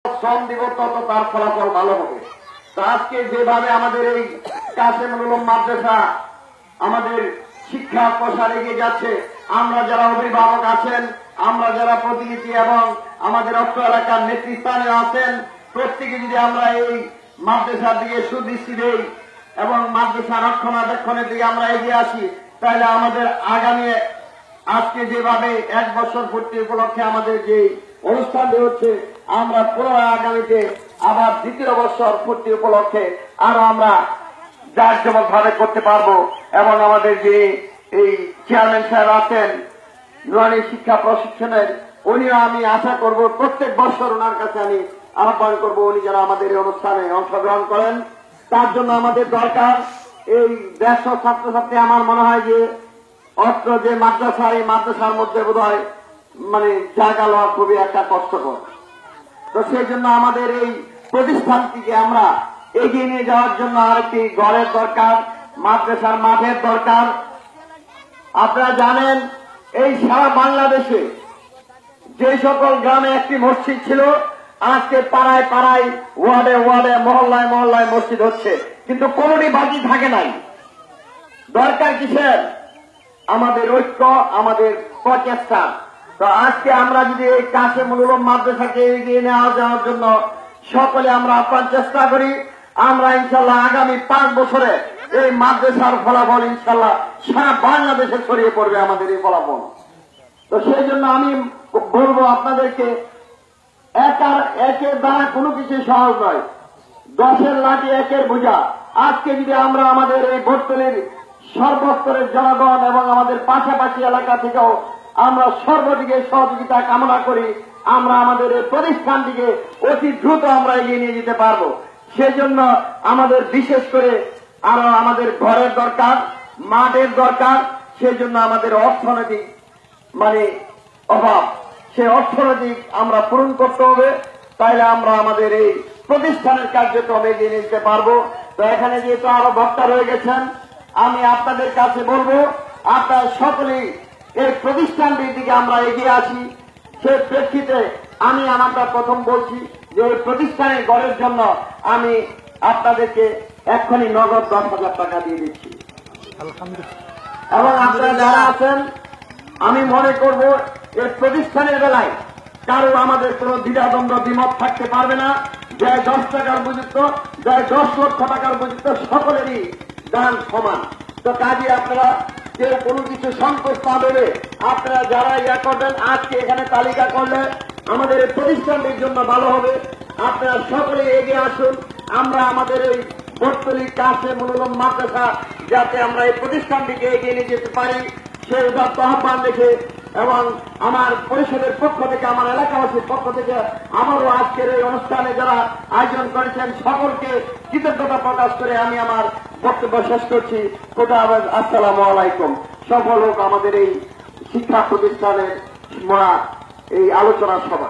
শ্রম দিব তত তার ফলাফল ভালো হবে। তো আজকে যেভাবে আমাদের এই কাসেমুল উলুম মাদ্রাসা আমাদের শিক্ষা প্রসার এগিয়ে যাচ্ছে, আমরা যারা অভিভাবক আছেন, আমরা যারা প্রতিনিধি এবং আমাদের অত্র এলাকার নেতৃস্থানে আছেন, প্রত্যেকে যদি আমরা এই মাদ্রাসার দিকে সুদৃষ্টি দেই এবং মাদ্রাসা রক্ষণাবেক্ষণের দিকে আমরা এগিয়ে আসি, তাহলে আমাদের আগামী আজকে যেভাবে 1 বছর পূর্তি উপলক্ষে আমাদের যে অনুষ্ঠানটি হচ্ছে, আমরা পুনরায় আগামীতে আবার 2য় বছর পূর্তি উপলক্ষে আরো আমরা জাঁকজমক ভাবে করতে পারবো। এবং আমাদের যে এই চেয়ারম্যান সাহেব আছেন নুরানি শিক্ষা প্রশিক্ষণের, উনিও আমি আশা করব প্রত্যেক বছর ওনার কাছে আমি আহ্বান করব উনি যারা আমাদের এই অনুষ্ঠানে অংশগ্রহণ করেন। তার জন্য আমাদের দরকার এই 150 ছাত্রছাত্রী। আমার মনে হয় যে অত্র যে মাদ্রাসা, এই মাদ্রাসার মধ্যে বোধ হয় জায়গা লওয়া খুবই একটা কষ্টকর। তো সেই জন্য আমাদের এই প্রতিষ্ঠানটিকে আমরা এগিয়ে নিয়ে যাওয়ার জন্য আরেকটি ঘরের দরকার, মাদ্রাসার মাঠের দরকার। আপনারা জানেন এই সারা বাংলাদেশে যে সকল গ্রামে একটি মসজিদ ছিল, আজকে পাড়ায় পাড়ায়, ওয়ার্ডে ওয়ার্ডে, মহল্লায় মহল্লায় মসজিদ হচ্ছে, কিন্তু কোনটি বাকি থাকে নাই। দরকার কিসের? আমাদের ঐক্য, আমাদের প্রচেষ্টা। তো আজকে আমরা যদি এই কাসেমুল উলুম মাদ্রাসাকে এগিয়ে নেওয়া যাওয়ার জন্য সকলে আমরা আপ্রাণ চেষ্টা করি, আমরা ইনশাল্লাহ আগামী 5 বছরে এই মাদ্রাসার ফলাফল ইনশাল্লাহ সারা বাংলাদেশে ছড়িয়ে পড়বে আমাদের এই ফলাফল। তো সেই জন্য আমি বলবো আপনাদেরকে, একের দ্বারা কোনো কিছু সহজ নয়, 10-এর লাঠি একের বোঝা। আজকে যদি আমরা আমাদের এই ভোটতলির সর্বস্তরের জনগণ এবং আমাদের পাশাপাশি এলাকা থেকেও আমরা সর্বদিকে সহযোগিতা কামনা করি, আমরা আমাদের এই প্রতিষ্ঠানটিকে অতি দ্রুত আমরা এগিয়ে নিয়ে যেতে পারবো। সেজন্য আমাদের বিশেষ করে আরো আমাদের ঘরের দরকার, মাঠের দরকার। সেজন্য আমাদের অর্থনৈতিক অভাব, সেই অর্থনৈতিক আমরা পূরণ করতে হবে, তাইলে আমরা আমাদের এই প্রতিষ্ঠানের কার্যক্রম এগিয়ে নিতে পারবো। তো এখানে যেহেতু আরো বক্তা রয়ে গেছেন, আমি আপনাদের কাছে বলবো আপনারা সকলেই এই প্রতিষ্ঠানটির দিকে আমরা এগিয়ে আসি। সেই প্রেক্ষিতে আমি আমারটা প্রথম বলছি যে এই প্রতিষ্ঠানের গড়ের জন্য আমি আপনাদেরকে এক্ষুনি নগদ 10,000 টাকা দিয়ে দিচ্ছি। এবং আপনারা যারা আছেন, আমি মনে করব এই প্রতিষ্ঠানের বেলায় কারো আমাদের কোন দ্বিধাদ্বন্দ্ব দ্বিমত থাকতে পারবে না। যে 10 টাকার উপযুক্ত, যে 10 লক্ষ টাকার উপযুক্ত, সকলেরই দান সমান। তো কাজে আপনারা যে কোনো কিছু সংকোচ না দেবে, আপনারা যারা ইয়া করবেন, আজকে এখানে তালিকা করলে আমাদের এই প্রতিষ্ঠানটির জন্য ভালো হবে। আপনারা সকলে এগিয়ে আসুন, আমরা আমাদের এই ভোটতলি কাসেমুল উলুম মাদ্রাসা যাতে আমরা এই প্রতিষ্ঠানটিকে এগিয়ে নিয়ে যেতে পারি, সেই উদাত্ত আহ্বান রেখে এবং আমার পরিষদের পক্ষ থেকে, আমার এলাকাবাসীর পক্ষ থেকে আমারও আজকের এই অনুষ্ঠানে যারা আয়োজন করেছেন সকলকে কৃতজ্ঞতা প্রকাশ করে আমি আমার বক্তব্য শেষ করছি। খোদা হাফেজ, আসসালামু আলাইকুম। সফল হোক আমাদের এই শিক্ষা প্রতিষ্ঠানের এই আলোচনা সভা।